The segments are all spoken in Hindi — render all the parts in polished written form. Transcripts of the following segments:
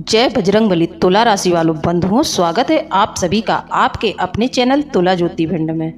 जय बजरंगबली। तुला राशि वालों बंधुओं, स्वागत है आप सभी का आपके अपने चैनल तुला ज्योति भिंड में।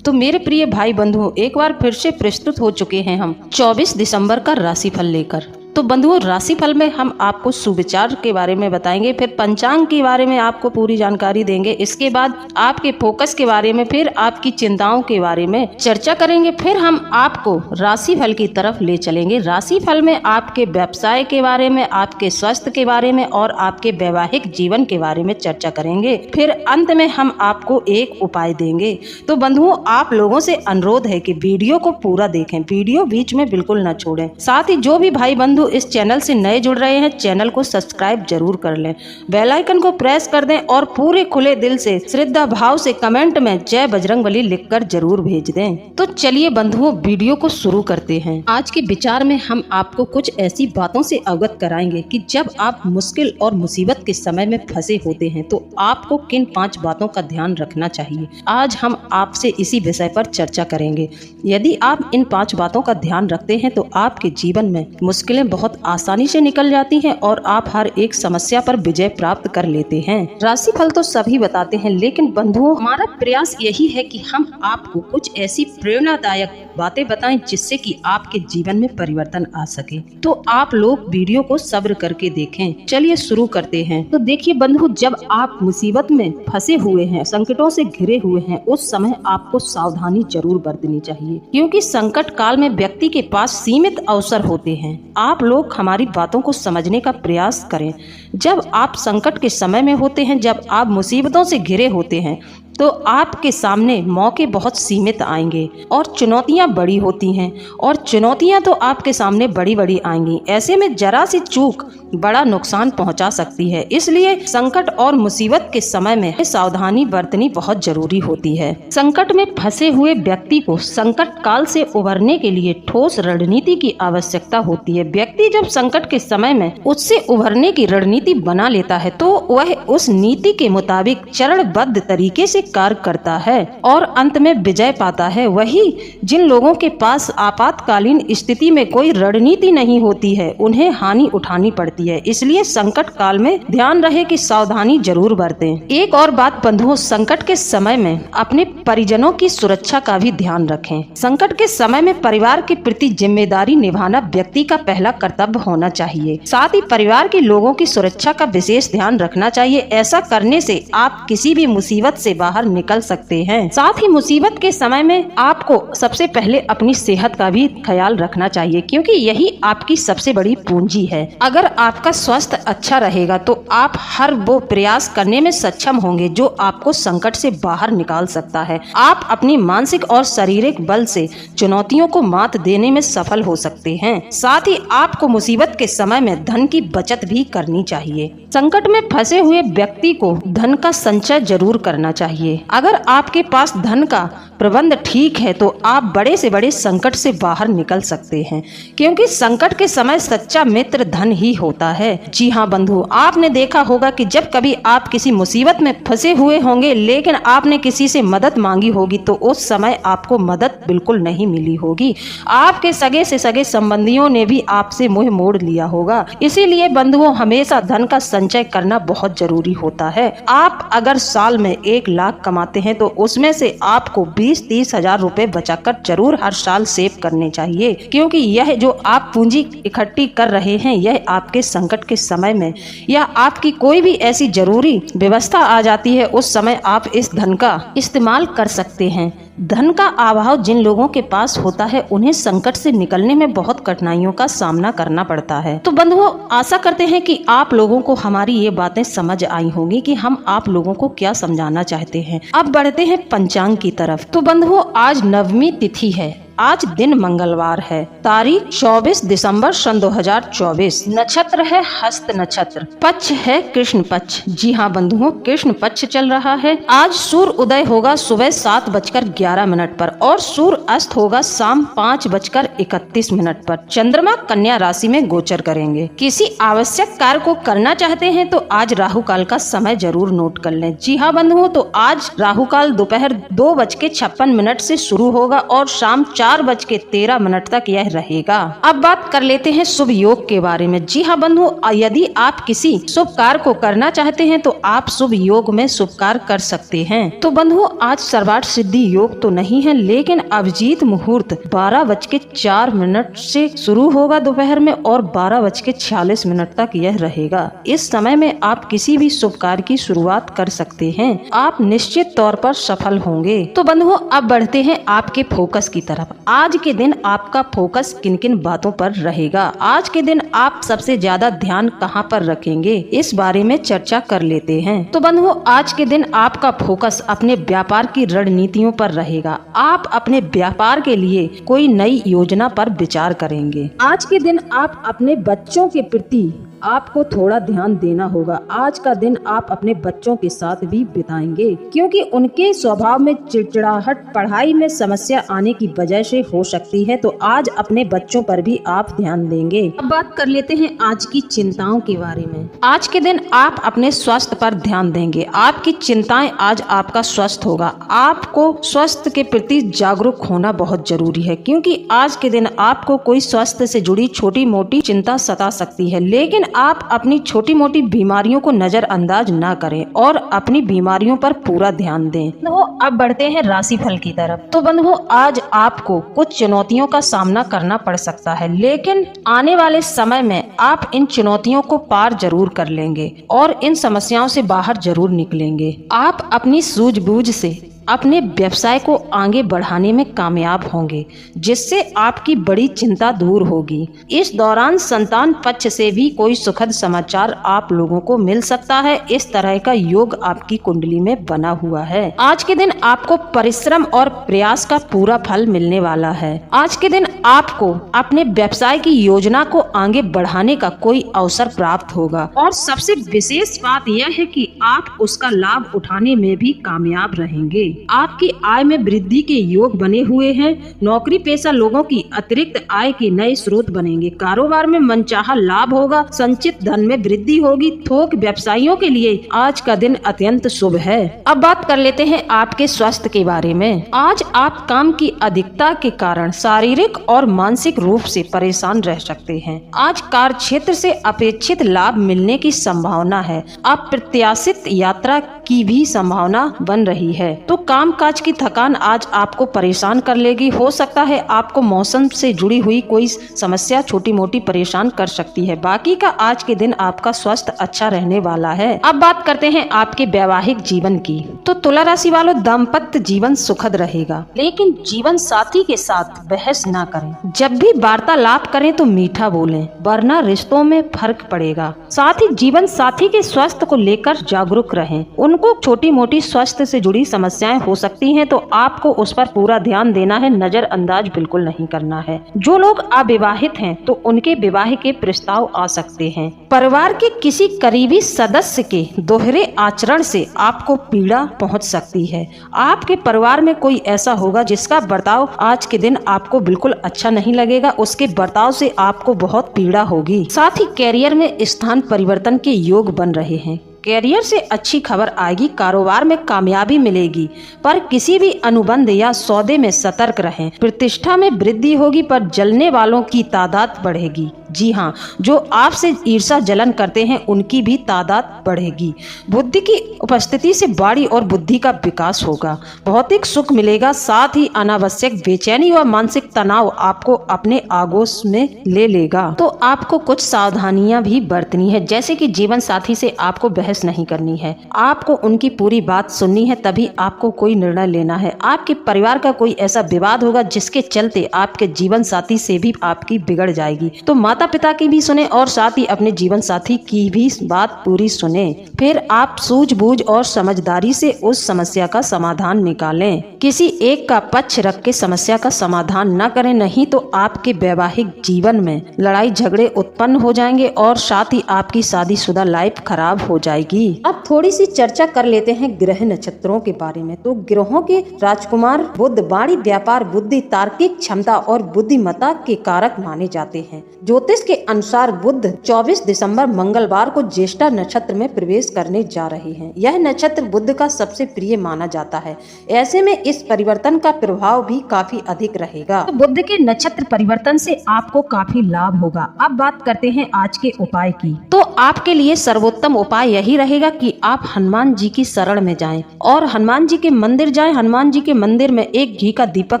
तो मेरे प्रिय भाई बंधुओं, एक बार फिर से प्रस्तुत हो चुके हैं हम 24 दिसंबर का राशिफल लेकर। तो बंधुओं, राशिफल में हम आपको सुविचार के बारे में बताएंगे, फिर पंचांग के बारे में आपको पूरी जानकारी देंगे। इसके बाद आपके फोकस के बारे में, फिर आपकी चिंताओं के बारे में चर्चा करेंगे। फिर हम आपको राशिफल की तरफ ले चलेंगे। राशिफल में आपके व्यवसाय के बारे में, आपके स्वास्थ्य के बारे में और आपके वैवाहिक जीवन के बारे में चर्चा करेंगे। फिर अंत में हम आपको एक उपाय देंगे। तो बंधुओं, आप लोगों से अनुरोध है कि वीडियो को पूरा देखें, वीडियो बीच में बिल्कुल न छोड़ें। साथ ही जो भी भाई बंधु इस चैनल से नए जुड़ रहे हैं, चैनल को सब्सक्राइब जरूर कर लें, बेल आइकन को प्रेस कर दें और पूरे खुले दिल से श्रद्धा भाव से कमेंट में जय बजरंगबली लिखकर जरूर भेज दें। तो चलिए बंधुओं, वीडियो को शुरू करते हैं। आज के विचार में हम आपको कुछ ऐसी बातों से अवगत कराएंगे कि जब आप मुश्किल और मुसीबत के समय में फंसे होते हैं तो आपको किन 5 बातों का ध्यान रखना चाहिए। आज हम आपसे इसी विषय पर चर्चा करेंगे। यदि आप इन 5 बातों का ध्यान रखते हैं तो आपके जीवन में मुश्किलें बहुत आसानी से निकल जाती हैं और आप हर एक समस्या पर विजय प्राप्त कर लेते हैं। राशिफल तो सभी बताते हैं, लेकिन बंधुओं, हमारा प्रयास यही है कि हम आपको कुछ ऐसी प्रेरणादायक बातें बताएं जिससे कि आपके जीवन में परिवर्तन आ सके। तो आप लोग वीडियो को सब्र करके देखें। चलिए शुरू करते हैं। तो देखिए बंधु, जब आप मुसीबत में फंसे हुए हैं, संकटों से घिरे हुए हैं, उस समय आपको सावधानी जरूर बरतनी चाहिए, क्योंकि संकट काल में व्यक्ति के पास सीमित अवसर होते हैं। आप लोग हमारी बातों को समझने का प्रयास करें। जब आप संकट के समय में होते हैं, जब आप मुसीबतों से घिरे होते हैं, तो आपके सामने मौके बहुत सीमित आएंगे और चुनौतियां बड़ी होती हैं, और चुनौतियां तो आपके सामने बड़ी बड़ी आएंगी। ऐसे में जरा सी चूक बड़ा नुकसान पहुंचा सकती है। इसलिए संकट और मुसीबत के समय में सावधानी बरतनी बहुत जरूरी होती है। संकट में फंसे हुए व्यक्ति को संकट काल से उबरने के लिए ठोस रणनीति की आवश्यकता होती है। व्यक्ति जब संकट के समय में उससे उभरने की रणनीति बना लेता है तो वह उस नीति के मुताबिक चरणबद्ध तरीके से कार्य करता है और अंत में विजय पाता है। वही जिन लोगों के पास आपातकालीन स्थिति में कोई रणनीति नहीं होती है, उन्हें हानि उठानी पड़ती है। इसलिए संकट काल में ध्यान रहे कि सावधानी जरूर बरतें। एक और बात बंधुओं, संकट के समय में अपने परिजनों की सुरक्षा का भी ध्यान रखें। संकट के समय में परिवार के प्रति जिम्मेदारी निभाना व्यक्ति का पहला कर्तव्य होना चाहिए। साथ ही परिवार के लोगों की सुरक्षा का विशेष ध्यान रखना चाहिए। ऐसा करने से आप किसी भी मुसीबत से बाहर निकल सकते हैं। साथ ही मुसीबत के समय में आपको सबसे पहले अपनी सेहत का भी ख्याल रखना चाहिए, क्योंकि यही आपकी सबसे बड़ी पूंजी है। अगर आपका स्वास्थ्य अच्छा रहेगा तो आप हर वो प्रयास करने में सक्षम होंगे जो आपको संकट से बाहर निकाल सकता है। आप अपनी मानसिक और शारीरिक बल से चुनौतियों को मात देने में सफल हो सकते हैं। साथ ही आपको मुसीबत के समय में धन की बचत भी करनी चाहिए। संकट में फंसे हुए व्यक्ति को धन का संचय जरूर करना चाहिए। अगर आपके पास धन का प्रबंध ठीक है तो आप बड़े से बड़े संकट से बाहर निकल सकते हैं, क्योंकि संकट के समय सच्चा मित्र धन ही होता है। जी हाँ बंधु, आपने देखा होगा कि जब कभी आप किसी मुसीबत में फंसे हुए होंगे लेकिन आपने किसी से मदद मांगी होगी तो उस समय आपको मदद बिल्कुल नहीं मिली होगी। आपके सगे से सगे संबंधियों ने भी आपसे मुंह मोड़ लिया होगा। इसीलिए बंधुओं, हमेशा धन का संचय करना बहुत जरूरी होता है। आप अगर साल में 1 लाख कमाते हैं तो उसमें से आपको 20-30 हजार रुपए बचाकर जरूर हर साल सेव करने चाहिए, क्योंकि यह जो आप पूंजी इकट्ठी कर रहे हैं, यह आपके संकट के समय में या आपकी कोई भी ऐसी जरूरी व्यवस्था आ जाती है, उस समय आप इस धन का इस्तेमाल कर सकते हैं। धन का अभाव जिन लोगों के पास होता है उन्हें संकट से निकलने में बहुत कठिनाइयों का सामना करना पड़ता है। तो बंधुओं, आशा करते हैं कि आप लोगों को हमारी ये बातें समझ आई होंगी कि हम आप लोगों को क्या समझाना चाहते हैं। अब बढ़ते हैं पंचांग की तरफ। तो बंधुओं, आज नवमी तिथि है। आज दिन मंगलवार है। तारीख 24 दिसंबर सन 2024। नक्षत्र है हस्त नक्षत्र। पक्ष है कृष्ण पक्ष। जी हाँ बंधुओं, कृष्ण पक्ष चल रहा है। आज सूर्य उदय होगा सुबह 7:11 पर और सूर्य अस्त होगा शाम 5:31 पर। चंद्रमा कन्या राशि में गोचर करेंगे। किसी आवश्यक कार्य को करना चाहते हैं तो आज राहु काल का समय जरूर नोट कर लें। जी हाँ बंधुओं, तो आज राहु काल दोपहर 2:56 से शुरू होगा और शाम 4:13 तक यह रहेगा। अब बात कर लेते हैं शुभ योग के बारे में। जी हाँ बंधु, यदि आप किसी शुभ कार्य को करना चाहते हैं तो आप शुभ योग में शुभ कार्य कर सकते हैं। तो बंधु, आज सर्वार्थ सिद्धि योग तो नहीं है, लेकिन अभिजीत मुहूर्त 12:04 से शुरू होगा दोपहर में और 12:46 तक यह रहेगा। इस समय में आप किसी भी शुभ कार्य की शुरुआत कर सकते हैं। आप निश्चित तौर पर सफल होंगे। तो बंधुओं, अब बढ़ते हैं आपके फोकस की तरफ। आज के दिन आपका फोकस किन किन बातों पर रहेगा? आज के दिन आप सबसे ज्यादा ध्यान कहाँ पर रखेंगे, इस बारे में चर्चा कर लेते हैं। तो बंधुओं, आज के दिन आपका फोकस अपने व्यापार की रणनीतियों पर रहेगा। आप अपने व्यापार के लिए कोई नई योजना पर विचार करेंगे। आज के दिन आप अपने बच्चों के प्रति आपको थोड़ा ध्यान देना होगा। आज का दिन आप अपने बच्चों के साथ भी बिताएंगे, क्योंकि उनके स्वभाव में चिड़चिड़ाहट, पढ़ाई में समस्या आने की वजह से हो सकती है। तो आज अपने बच्चों पर भी आप ध्यान देंगे। अब बात कर लेते हैं आज की चिंताओं के बारे में। आज के दिन आप अपने स्वास्थ्य पर ध्यान देंगे। आपकी चिंताएं आज आपका स्वास्थ्य होगा। आपको स्वास्थ्य के प्रति जागरूक होना बहुत जरूरी है, क्योंकि आज के दिन आपको कोई स्वास्थ्य से जुड़ी छोटी मोटी चिंता सता सकती है, लेकिन आप अपनी छोटी मोटी बीमारियों को नजरअंदाज ना करें और अपनी बीमारियों पर पूरा ध्यान दें। तो अब बढ़ते हैं राशिफल की तरफ। तो बंधुओं, आज आपको कुछ चुनौतियों का सामना करना पड़ सकता है, लेकिन आने वाले समय में आप इन चुनौतियों को पार जरूर कर लेंगे और इन समस्याओं से बाहर जरूर निकलेंगे। आप अपनी सूझबूझ से अपने व्यवसाय को आगे बढ़ाने में कामयाब होंगे, जिससे आपकी बड़ी चिंता दूर होगी। इस दौरान संतान पक्ष से भी कोई सुखद समाचार आप लोगों को मिल सकता है। इस तरह का योग आपकी कुंडली में बना हुआ है। आज के दिन आपको परिश्रम और प्रयास का पूरा फल मिलने वाला है। आज के दिन आपको अपने व्यवसाय की योजना को आगे बढ़ाने का कोई अवसर प्राप्त होगा और सबसे विशेष बात यह है कि आप उसका लाभ उठाने में भी कामयाब रहेंगे। आपकी आय में वृद्धि के योग बने हुए हैं। नौकरी पेशा लोगों की अतिरिक्त आय के नए स्रोत बनेंगे। कारोबार में मनचाहा लाभ होगा। संचित धन में वृद्धि होगी। थोक व्यवसायियों के लिए आज का दिन अत्यंत शुभ है। अब बात कर लेते हैं आपके स्वास्थ्य के बारे में। आज आप काम की अधिकता के कारण शारीरिक और मानसिक रूप से परेशान रह सकते हैं। आज कार्य क्षेत्र से अपेक्षित लाभ मिलने की संभावना है। अप्रत्याशित यात्रा की भी संभावना बन रही है। तो कामकाज की थकान आज आपको परेशान कर लेगी। हो सकता है आपको मौसम से जुड़ी हुई कोई समस्या छोटी मोटी परेशान कर सकती है। बाकी का आज के दिन आपका स्वास्थ्य अच्छा रहने वाला है। अब बात करते हैं आपके वैवाहिक जीवन की। तो तुला राशि वालों, दाम्पत्य जीवन सुखद रहेगा, लेकिन जीवन साथी के साथ बहस ना करें। जब भी वार्तालाप करें तो मीठा बोलें, वरना रिश्तों में फर्क पड़ेगा। साथ ही जीवन साथी के स्वास्थ्य को लेकर जागरूक रहें। उनको छोटी मोटी स्वास्थ्य से जुड़ी समस्याएं हो सकती हैं, तो आपको उस पर पूरा ध्यान देना है, नजरअंदाज बिल्कुल नहीं करना है। जो लोग अविवाहित हैं तो उनके विवाह के प्रस्ताव आ सकते हैं। परिवार के किसी करीबी सदस्य के दोहरे आचरण से आपको पीड़ा पहुंच सकती है। आपके परिवार में कोई ऐसा होगा जिसका बर्ताव आज के दिन आपको बिल्कुल अच्छा नहीं लगेगा। उसके बर्ताव से आपको बहुत पीड़ा होगी। साथ ही कैरियर में स्थान परिवर्तन के योग बन रहे हैं। कैरियर से अच्छी खबर आएगी। कारोबार में कामयाबी मिलेगी, पर किसी भी अनुबंध या सौदे में सतर्क रहें। प्रतिष्ठा में वृद्धि होगी, पर जलने वालों की तादाद बढ़ेगी। जी हाँ, जो आपसे ईर्ष्या जलन करते हैं उनकी भी तादाद बढ़ेगी। बुद्धि की उपस्थिति से बाड़ी और बुद्धि का विकास होगा। भौतिक सुख मिलेगा। साथ ही अनावश्यक बेचैनी व मानसिक तनाव आपको अपने आगोश में ले लेगा। तो आपको कुछ सावधानियां भी बरतनी है, जैसे कि जीवन साथी से आपको बहस नहीं करनी है। आपको उनकी पूरी बात सुननी है, तभी आपको कोई निर्णय लेना है। आपके परिवार का कोई ऐसा विवाद होगा जिसके चलते आपके जीवन साथी से भी आपकी बिगड़ जाएगी। तो माता पिता की भी सुने और साथ ही अपने जीवन साथी की भी बात पूरी सुने। फिर आप सूझबूझ और समझदारी से उस समस्या का समाधान निकालें। किसी एक का पक्ष रख के समस्या का समाधान न करें, नहीं तो आपके वैवाहिक जीवन में लड़ाई झगड़े उत्पन्न हो जाएंगे और साथ ही आपकी शादीशुदा लाइफ खराब हो जाएगी। जाएगी। अब थोड़ी सी चर्चा कर लेते हैं ग्रह नक्षत्रों के बारे में। तो ग्रहों के राजकुमार बुध वाणी, व्यापार, बुद्धि, तार्किक क्षमता और बुद्धिमत्ता के कारक माने जाते हैं। ज्योतिष के अनुसार बुध 24 दिसंबर मंगलवार को ज्येष्ठा नक्षत्र में प्रवेश करने जा रहे हैं। यह नक्षत्र बुध का सबसे प्रिय माना जाता है। ऐसे में इस परिवर्तन का प्रभाव भी काफी अधिक रहेगा। तो बुध के नक्षत्र परिवर्तन से आपको काफी लाभ होगा। अब बात करते हैं आज के उपाय की। तो आपके लिए सर्वोत्तम उपाय यही रहेगा कि आप हनुमान जी की शरण में जाएं और हनुमान जी के मंदिर जाएं। हनुमान जी के मंदिर में एक घी का दीपक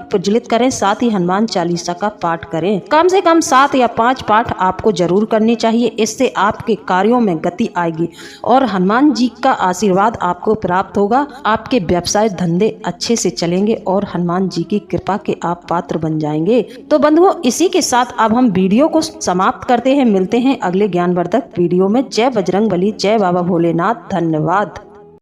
प्रज्वलित करें, साथ ही हनुमान चालीसा का पाठ करें। कम से कम 7 या 5 पाठ आपको जरूर करनी चाहिए। इससे आपके कार्यों में गति आएगी और हनुमान जी का आशीर्वाद आपको प्राप्त होगा। आपके व्यवसाय धंधे अच्छे से चलेंगे और हनुमान जी की कृपा के आप पात्र बन जाएंगे। तो बंधुओं, इसी के साथ अब हम वीडियो को समाप्त करते हैं। मिलते हैं अगले ज्ञानवर्धक वीडियो में। जय बजरंगबली, जय बाबा भोलेनाथ। धन्यवाद।